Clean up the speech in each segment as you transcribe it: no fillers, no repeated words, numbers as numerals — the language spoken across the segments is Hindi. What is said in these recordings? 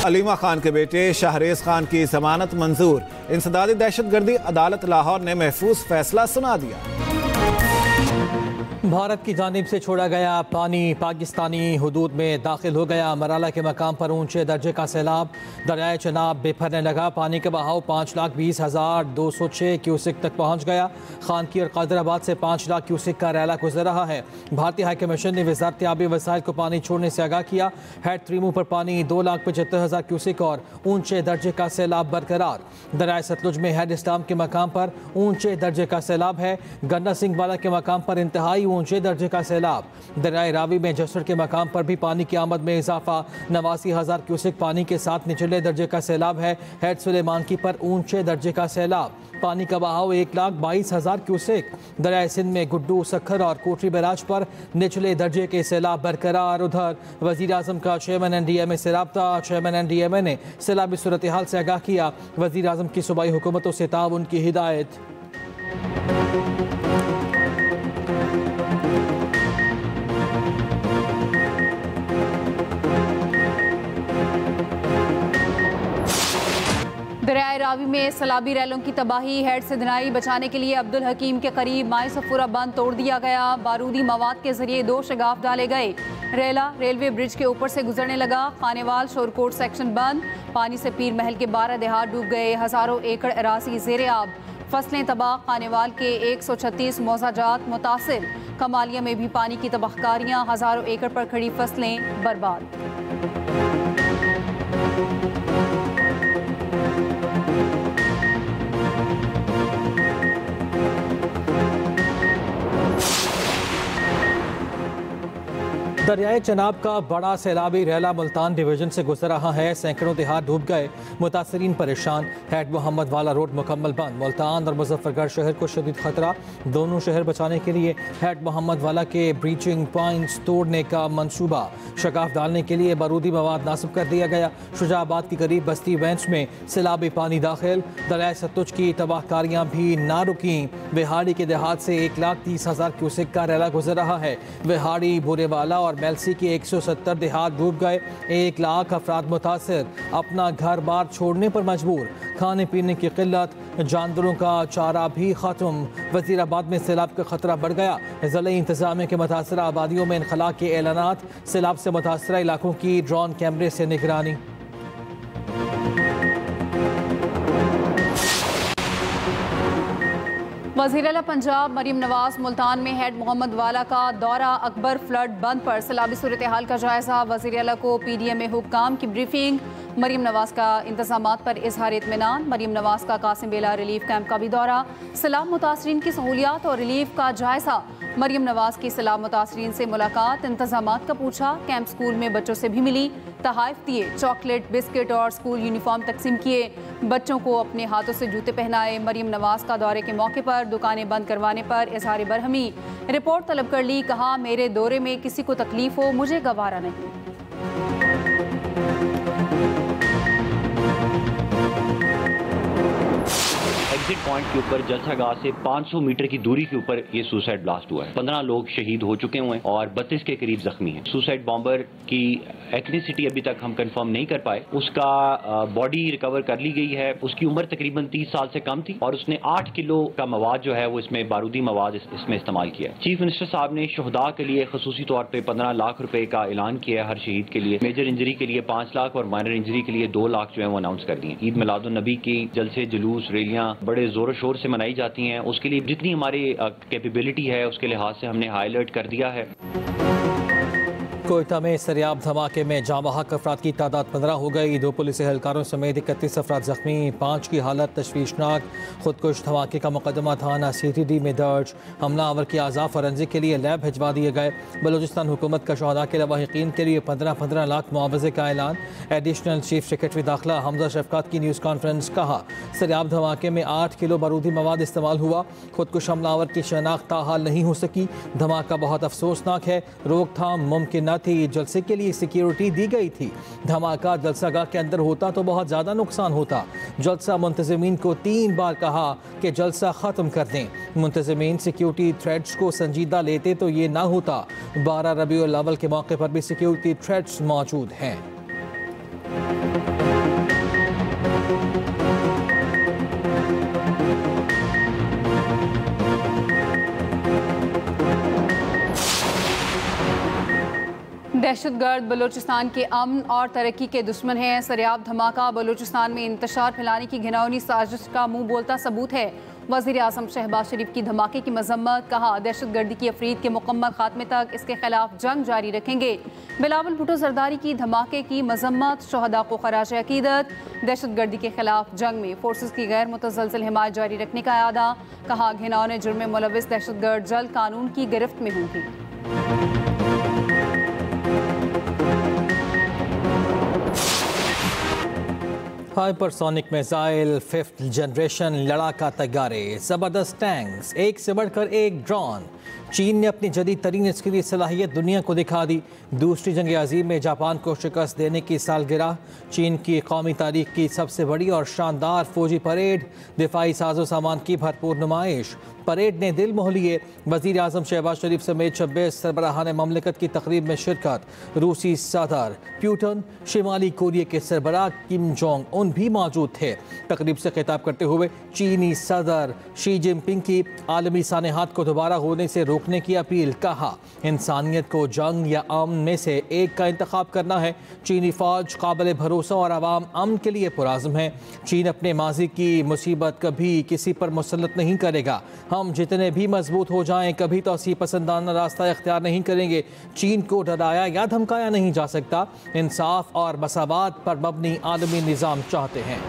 अलीमा खान के बेटे शाहरेज खान की जमानत मंजूर। इंसदादी दहशतगर्दी अदालत लाहौर ने महफूज फैसला सुना दिया। भारत की जानिब से छोड़ा गया पानी पाकिस्तानी हुदूद में दाखिल हो गया। मराला के मकाम पर ऊंचे दर्जे का सैलाब। दरियाए चनाब बेफरने लगा। पानी का बहाव 5,20,206 क्यूसिक तक पहुंच गया। खानकी और कादराबाद से 5 लाख क्यूसिक का रैला गुजर रहा है। भारतीय हाई कमीशन ने वजारत आबी वसाइल को पानी छोड़ने से आगाह किया। हेड त्रीमू पर पानी 2,75,000 क्यूसिक और ऊंचे दर्जे का सैलाब बरकरार। दरियाए सतलुज में हेड इस्लाम के मकाम पर ऊंचे दर्जे का सैलाब है। गन्ना सिंह वाला के मकाम पर इंतहाई ऊंचे दर्जे का सैलाब। दरियाए रावी में जसर के मकाम पर भी पानी की आमद में इजाफा। 89,000 क्यूसिक पानी के साथ निचले दर्जे का सैलाब है। हेड सुलेमानकी पर ऊंचे दर्जे का सैलाब। पानी का बहाव 1,22,000 क्यूसिक। दरियाए सिंध में गुड्डू सखर और कोटरी बैराज पर निचले दर्जे के सैलाब बरकरार। उधर वजीर आजम का चेयरमैन NDMA से रब्ता। चेयरमैन NDMA ने सैलाबी सूरत हाल से आगाह किया। वजीर आजम की सूबाई हुकूमतों से ताउन की हिदायत। दरियाए रावी में सैलाबी रैलों की तबाही। हेड सिधनाई बचाने के लिए अब्दुल हकीम के करीब माई सफूरा बंद तोड़ दिया गया। बारूदी मवाद के जरिए 2 शगाफ डाले गए। रेला रेलवे ब्रिज के ऊपर से गुजरने लगा। खानेवाल शोरकोट सेक्शन बंद। पानी से पीर महल के 12 देहात डूब गए। हजारों एकड़ अराजी जेर आब। फसलें तबाह। खानेवाल के 136 मौजाजात मुतासिर। कमालिया में भी पानी की तबाहकारियाँ। हजारों एकड़ पर खड़ी फसलें बर्बाद। दरियाए चनाब का बड़ा सैलाबी रैला मुल्तान डिवीजन से गुजर रहा है। सैकड़ों देहात डूब गए। मुतासरीन परेशान। हेड मोहम्मद वाला रोड मुकम्मल बंद। मुल्तान और मुजफ्फरगढ़ शहर को शदीद खतरा। दोनों शहर बचाने के लिए हेड मोहम्मद वाला के ब्रीचिंग पॉइंट्स तोड़ने का मंसूबा। शगाफ डालने के लिए बारूदी मवाद नासिब कर दिया गया। शुजाबाद के करीब बस्ती वेंच में सैलाबी पानी दाखिल। दरियाए सतलुज की तबाहकारियाँ भी ना रुकी। बिहाड़ी के देहात से 1,30,000 क्यूसिक का रैला गुजर रहा है। बिहाड़ी बुरेवाला और मेलसी के 170 देहात डूब गए। 1 लाख अफराद मुतासिर। अपना घर बार छोड़ने पर मजबूर। खाने पीने की किल्लत। जानवरों का चारा भी खत्म। वजीराबाद में सैलाब का खतरा बढ़ गया। ज़िले इंतजामिया के मुतासरा आबादियों में इनखला के ऐलानात। सैलाब से मुतासरा इलाकों की ड्रोन कैमरे से निगरानी। वज़ीर आला पंजाब मरीम नवाज मुल्तान में हेड मोहम्मद वाला का दौरा। अकबर फ्लड बंद पर सैलाबी सूरत हाल का जायजा। वज़ीर आला को PDMA हुक्काम की ब्रीफिंग। मरीम नवाज का इंतजामात पर इजहार इत्मीनान। मरीम नवाज का कासिम बेला रिलीफ कैंप का भी दौरा। सैलाब मुतासरीन की सहूलियात और रिलीफ का जायजा। मरीम नवाज की सैलाब मुतासरीन से मुलाकात। इंतजामात का पूछा। कैंप स्कूल में बच्चों से भी मिली। तहाइफ दिए। चॉकलेट बिस्किट और स्कूल यूनिफॉर्म तकसीम किए। बच्चों को अपने हाथों से जूते पहनाए। मरीम नवाज का दौरे के मौके पर दुकानें बंद करवाने पर इजहार बरहमी। रिपोर्ट तलब कर ली। कहा मेरे दौरे में किसी को तकलीफ हो मुझे गवारा नहीं। एग्जिट पॉइंट के ऊपर जलसागाह से 500 मीटर की दूरी के ऊपर ये सुसाइड ब्लास्ट हुआ है। 15 लोग शहीद हो चुके हुए हैं और 32 के करीब जख्मी हैं। सुसाइड बॉम्बर की एथनिसिटी अभी तक हम कंफर्म नहीं कर पाए। उसका बॉडी रिकवर कर ली गई है। उसकी उम्र तकरीबन 30 साल से कम थी और उसने 8 किलो का मवाद जो है वो इसमें बारूदी मवाद इसमें इस्तेमाल किया है। चीफ मिनिस्टर साहब ने शुहदा के लिए खसूसी तौर पर 15 लाख रुपए का ऐलान किया है हर शहीद के लिए। मेजर इंजरी के लिए 5 लाख और माइनर इंजरी के लिए 2 लाख जो है वो अनाउंस कर दिए। ईद मिलादुन नबी की जलसे जुलूस रैलियां बड़े जोर शोर से मनाई जाती हैं। उसके लिए जितनी हमारी कैपेबिलिटी है उसके लिहाज से हमने हाई अलर्ट कर दिया है। कोयटा में सरियाब धमाके में जाँ-बहक अफराद की तादाद 15 हो गई। 2 पुलिस एहलकारों समेत 31 अफराद जख्मी। 5 की हालत तशवीशनाक। खुदकुश धमाके का मुकदमा थाना CTD में दर्ज। हमलावर के आज़ा फॉरेंसिक के लिए लैब भिजवा दिए गए। बलूचिस्तान हुकूमत का शहदा के लवाहिकीन के लिए 15-15 लाख मुआवजे का ऐलान। एडिशनल चीफ सेक्रेटरी दाखिला हमजा शफकात की न्यूज़ कॉन्फ्रेंस। कहा सरियाब धमाके में 8 किलो बारूदी मवाद इस्तेमाल हुआ। खुदकुश हमलावर की शनाख्त ताहाल नहीं हो सकी। धमाका बहुत अफसोसनाक है। रोकथाम मुमकिन थी। जलसे के लिए सिक्योरिटी दी गई थी। धमाका जलसागाह के अंदर होता तो बहुत ज्यादा नुकसान होता। जलसा मुंतजिमीन को 3 बार कहा कि जलसा खत्म कर दें। मुंतजिमीन सिक्योरिटी थ्रेट्स को संजीदा लेते तो ये ना होता। 12 रबीउल अव्वल के मौके पर भी सिक्योरिटी थ्रेट्स मौजूद हैं। दहशतगर्द बलूचिस्तान के अमन और तरक्की के दुश्मन हैं। सरियाब धमाका बलूचिस्तान में इंतशार फैलाने की घिनौनी साजिश का मुंह बोलता सबूत है। वज़ीर आज़म शहबाज शरीफ की धमाके की मजम्मत, कहा दहशतगर्दी की अफरीद के मुकम्मल खात्मे तक इसके खिलाफ जंग जारी रखेंगे। बिलावल भुट्टो जरदारी की धमाके की मजम्मत, शहदा को खराज अकीदत। दहशतगर्दी के खिलाफ जंग में फोर्सेस की गैर मुतसलसल हिमायत जारी रखने का अदा, कहा घिनौने जुर्म में मुलविस दहशतगर्द जल्द कानून की गिरफ्त में होंगे। हाइपरसोनिक मिसाइल, 5th जनरेशन लड़ाका तैयारे, ज़बरदस्त टैंक्स, एक से बढ़कर एक ड्रोन। चीन ने अपनी जदीद तरीन अस्करी सलाहियत दुनिया को दिखा दी। दूसरी जंग अजीम में जापान को शिकस्त देने की सालगिरह, चीन की कौमी तारीख की सबसे बड़ी और शानदार फौजी परेड, दिफाई साजो सामान की भरपूर नुमाइश। परेड ने दिल मोह लिए। वज़ीर आज़म शहबाज शरीफ समेत 26 सरबराहान ममलिकत की तकरीब में शिरकत। रूसी सदर पुतिन, शिमाली कोरिया के सरबराह किम जोंग उन भी मौजूद थे। तकरीब से खिताब करते हुए चीनी सदर शी जिनपिंग की आलमी सानेहात को दोबारा होने से रोकने की अपील, कहा इंसानियत को जंग या अमन में से एक का इंतखाब करना है। चीनी फौज काबिल भरोसा और आवाम अमन के लिए पुराज़म है। चीन अपने माजी की मुसीबत कभी किसी पर मुसल्लत नहीं करेगा। हम जितने भी मजबूत हो जाएं, कभी तौसीब पसंदाना रास्ता इख्तियार नहीं करेंगे। चीन को डराया या धमकाया नहीं जा सकता। इंसाफ और मसावात पर मबनी आलमी निज़ाम चाहते हैं।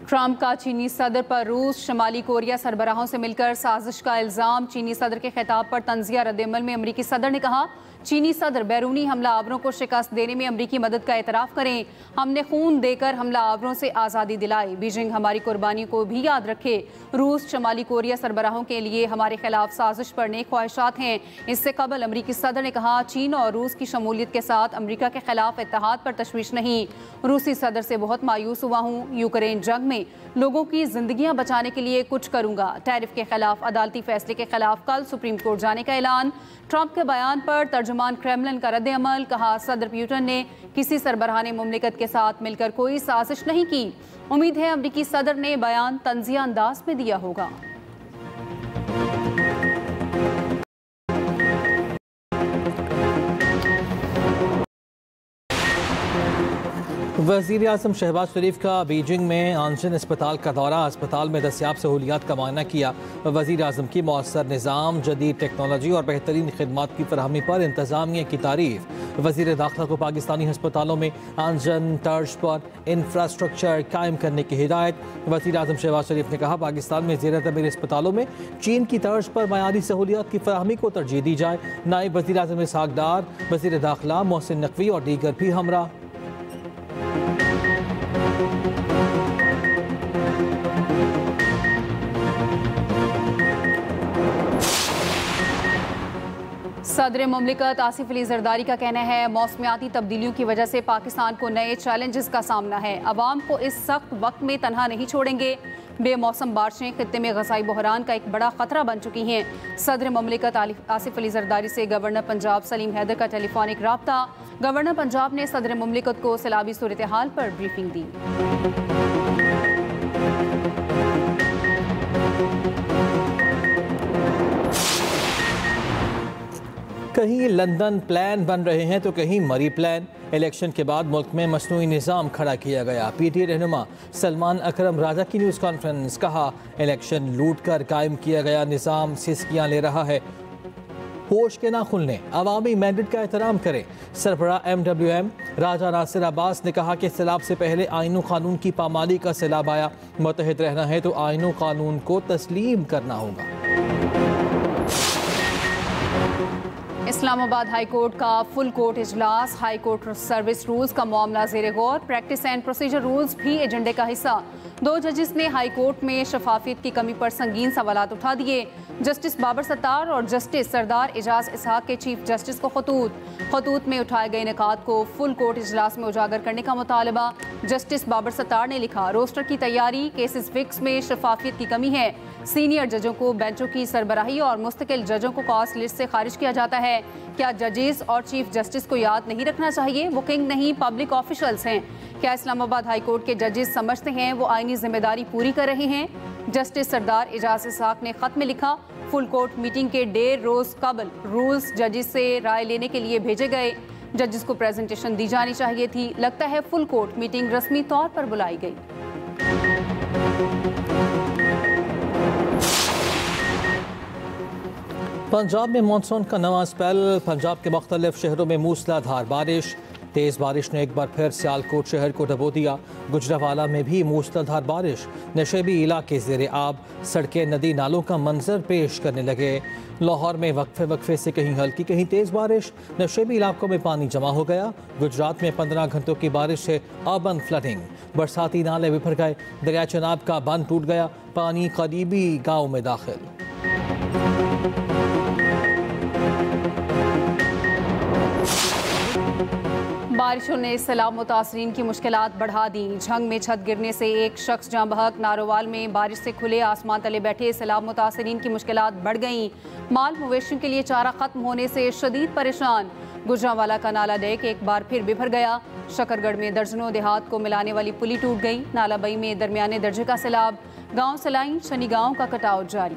ट्रंप का चीनी सदर पर रूस, शमाली कोरिया सरबराहों से मिलकर साजिश का इल्ज़ाम। चीनी सदर के खिताब पर तंजिया रद्दअमल में अमरीकी सदर ने कहा, चीनी सदर बैरूनी हमला आवरों को शिकस्त देने में अमरीकी मदद का एतराफ़ करें। हमने खून देकर हमला आवरों से आज़ादी दिलाई। बीजिंग हमारी कुर्बानियों को भी याद रखे। रूस, शमाली कोरिया सरबराहों के लिए हमारे खिलाफ साजिश पर नेक ख्वाहिशात हैं। इससे कबल अमरीकी सदर ने कहा, चीन और रूस की शमूलियत के साथ अमरीका के खिलाफ इत्तेहाद पर तशवीश नहीं। रूसी सदर से बहुत मायूस हुआ हूँ। यूक्रेन जंग में लोगों की जिंदगियां बचाने के लिए कुछ करूंगा। टैरिफ के खिलाफ अदालती फैसले के खिलाफ कल सुप्रीम कोर्ट जाने का ऐलान। ट्रंप के बयान पर तर्जुमान क्रेमलिन का रद्द अमल, कहा सदर पुतिन ने किसी सरबराहाने मुमलिकत के साथ मिलकर कोई साजिश नहीं की। उम्मीद है अमरीकी सदर ने बयान तंजिया अंदाज में दिया होगा। वज़ीर आज़म शहबाज शरीफ का बीजिंग में आंशन अस्पताल का दौरा, अस्पताल में दस्याब सहूलियात का मुआयना किया। वज़ीर आज़म की मौसर निज़ाम, जदीद टेक्नोलॉजी और बेहतरीन खिदमात की फराहमी पर इंतज़ामिया की तारीफ़। वज़ीर दाखिला को पाकिस्तानी अस्पतालों में आंशन तर्ज पर इंफ्रास्ट्रक्चर कायम करने की हिदायत। वज़ीर आज़म शहबाज शरीफ ने कहा, पाकिस्तान में ज़ेर तमीर अस्पतालों में चीन की तर्ज पर मयारी सहूलियात की फराहमी को तरजीह दी जाए। नायब वज़ीर आज़म इसहाक़ डार, वज़ीर दाखिला मोहसिन नकवी और दीगर भी हमरा। सदर मुमलिकत आसिफ अली जरदारी का कहना है, मौसमियाती तब्दीलियों की वजह से पाकिस्तान को नए चैलेंजेस का सामना है। अवाम को इस सख्त वक्त में तनहा नहीं छोड़ेंगे। बेमौसम बारिशें खित्ते में ग़ज़ाई बहरान का एक बड़ा ख़तरा बन चुकी हैं। सदर मुमलिकत आसिफ अली जरदारी से गवर्नर पंजाब सलीम हैदर का टेलीफोनिक राब्ता। गवर्नर पंजाब ने सदर मुमलिकत को सैलाबी सूरत हाल पर ब्रीफिंग दी। कहीं लंदन प्लान बन रहे हैं तो कहीं मरी प्लान। इलेक्शन के बाद मुल्क में मसनूई निज़ाम खड़ा किया गया। पीटीआई रहनुमा सलमान अकरम राजा की न्यूज़ कॉन्फ्रेंस, कहा इलेक्शन लूट कर कायम किया गया निज़ाम सिस्कियाँ ले रहा है। होश के ना खुलने, अवामी मैंडेट का एहतराम करें। सरबराह MWM राजा नासिर अब्बास ने कहा कि सैलाब से पहले आईन कानून की पामाली का सैलाब आया। मुत्तहिद रहना है तो आईन कानून को तस्लीम करना होगा। इस्लामाबाद हाई कोर्ट का फुल कोर्ट इजलास। हाई कोर्ट सर्विस रूल्स का मामला ज़ेरे गौर। प्रैक्टिस एंड प्रोसीजर रूल्स भी एजेंडे का हिस्सा। 2 जजेस ने हाई कोर्ट में शफाफियत की कमी पर संगीन सवालात उठा दिए। जस्टिस बाबर सत्तार और जस्टिस सरदार एजाज इसहाक के चीफ जस्टिस को खतूत में उठाए गए निकात को फुल कोर्ट इजलास में उजागर करने का मुतालबा। जस्टिस बाबर सत्तार ने लिखा, रोस्टर की तैयारी, केसेस फिक्स में शफाफियत की कमी है। सीनियर जजों को बेंचों की सरबराही और मुस्तकिल जजों को कॉस्ट लिस्ट से खारिज किया जाता है। क्या जजेस और चीफ जस्टिस को याद नहीं रखना चाहिए वो किंग नहीं पब्लिक ऑफिशियल्स हैं? क्या इस्लामाबाद हाई कोर्ट के जजेस समझते हैं वो आईनी जिम्मेदारी पूरी कर रहे हैं? जस्टिस सरदार एजाज इसहाक ने खत में लिखा, फुल कोर्ट मीटिंग के 1.5 रोज कबल रूल्स जजेस से राय लेने के लिए भेजे गए। जजेस को प्रेजेंटेशन दी जानी चाहिए थी। लगता है फुल कोर्ट मीटिंग रस्मी तौर पर बुलाई गई। पंजाब में मानसून का नवा स्पेल। पंजाब के मुख्तलिफ शहरों में मूसलाधार बारिश। तेज़ बारिश ने एक बार फिर सियालकोट शहर को डबो दिया। गुजरावाला में भी मूसलाधार बारिश। नशेबी इलाके ज़ेरे आब। सड़कें नदी नालों का मंजर पेश करने लगे। लाहौर में वक्फे से कहीं हल्की कहीं तेज़ बारिश। नशेबी इलाकों में पानी जमा हो गया। गुजरात में 15 घंटों की बारिश से अर्बन फ्लडिंग। बरसाती नाले बिफर गए। दरिया चनाब का बंद टूट गया। पानी करीबी गाँव में दाखिल। बारिशों ने सैलाब मुतासरीन की मुश्किलात बढ़ा दी। झंग में छत गिरने से एक शख्स जाँ बहक। नारोवाल में बारिश से खुले आसमान तले बैठे सैलाब मुतासरीन की मुश्किलात बढ़ गईं। माल मवेशियों के लिए चारा खत्म होने से शदीद परेशान। गुजरावाला का नाला डेक एक बार फिर बिफर गया। शकरगढ़ में दर्जनों देहात को मिलाने वाली पुली टूट गई। नालाबई में दरमियाने दर्जे का सैलाब। गाँव सलाई शनी गाँव का कटाव जारी।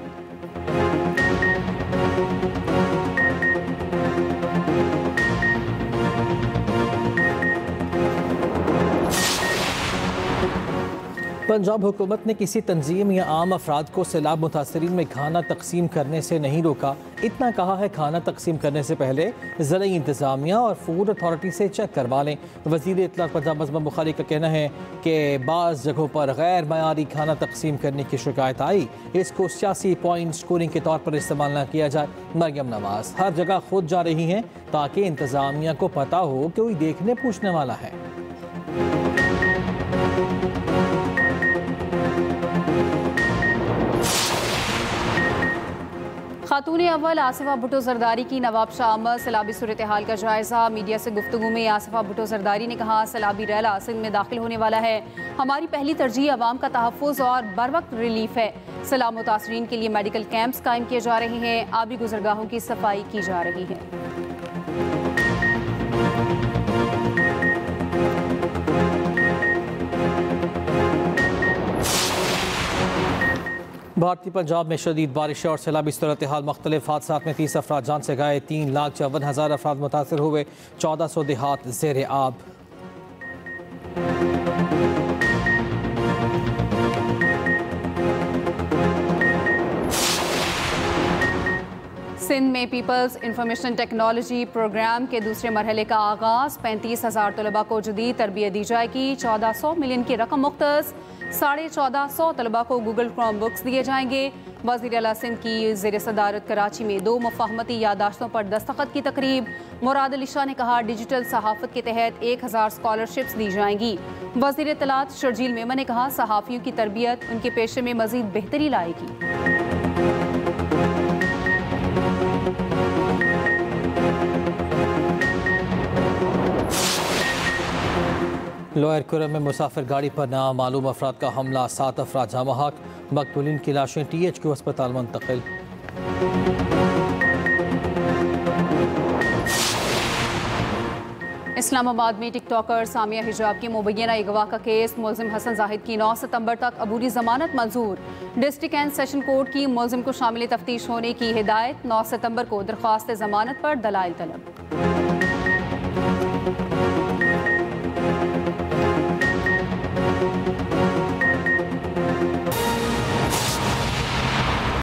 पंजाब हुकूमत ने किसी तंजीम या आम अफराद को सैलाब मुतासरीन में खाना तकसीम करने से नहीं रोका। इतना कहा है खाना तकसीम करने से पहले ज़राई इंतज़ामिया और फूड अथॉरिटी से चेक करवा लें। वज़ीर इत्तलात पंजाब मज़हब बुखारी का कहना है कि बाज़ जगहों पर गैर मयारी खाना तकसीम करने की शिकायत आई। इसको सियासी पॉइंट स्कोरिंग के तौर पर इस्तेमाल न किया जाए। मरियम नवाज़ हर जगह खुद जा रही हैं ताकि इंतज़ामिया को पता हो कि कोई देखने पूछने वाला है। खातून अव्वल आसिफा भुट्टो जरदारी की नवाब शाह अहमद सैलाबी सूरत हाल का जायजा। मीडिया से गुफ्तगू में आसिफा भुट्टो जरदारी ने कहा, सैलाबी रैला सिंध में दाखिल होने वाला है। हमारी पहली तरजीह अवाम का तहफ़्फ़ुज़ और बर वक्त रिलीफ है। सैलाब मुतासरीन के लिए मेडिकल कैंप्स कायम किए जा रहे हैं। आबी गुजरगाहों की सफाई की जा रही है। भारतीय पंजाब में शदीद बारिश और सैलाबी सूरत हाल। मुख्तलिफ हादसात में 30 अफराद जान से गए। 3,54,000 अफराद मुतासर हुए। 1400 देहात ज़ेरे आब। सिंध में पीपल्स इंफॉर्मेशन टेक्नोलॉजी प्रोग्राम के दूसरे मरहले का आगाज़। 35,000 तलबा को जदीद तरबियत दी जाएगी। 1400 मिलियन की रकम मुख्तस। 1450 तलबा को गूगल क्रोम बुक्स दिए जाएंगे। वज़ीर आला सिंध की ज़ेर सदारत कराची में 2 मुफ़ाहमती यादाश्तों पर दस्तखत की तकरीब। मुराद अली शाह ने कहा, डिजिटल सहाफ़त के तहत 1000 स्कॉलरशिप्स दी जाएंगी। वज़ीर इत्तलात शर्जील मेमन ने कहा, सहाफ़ियों की तरबियत उनके पेशे में मज़ीद बेहतरी लाएगी। लोअर कुरम में मुसाफिर गाड़ी पर नामालूम अफराद का हमला। 7 अफराद जाँ बहक। मकतूलिन की लाशें THQ अस्पताल मुंतकिल। इस्लामाबाद में टिकटॉकर सामिया हिजाब की मुबैना अगवा का केस। मुलजिम हसन जाहिद की 9 सितंबर तक अबूरी जमानत मंजूर। डिस्ट्रिक्ट एंड सेशन कोर्ट की मुलजिम को शामिल तफ्तीश होने की हिदायत। 9 सितंबर को दरख्वास्त जमानत पर दलाइल तलब।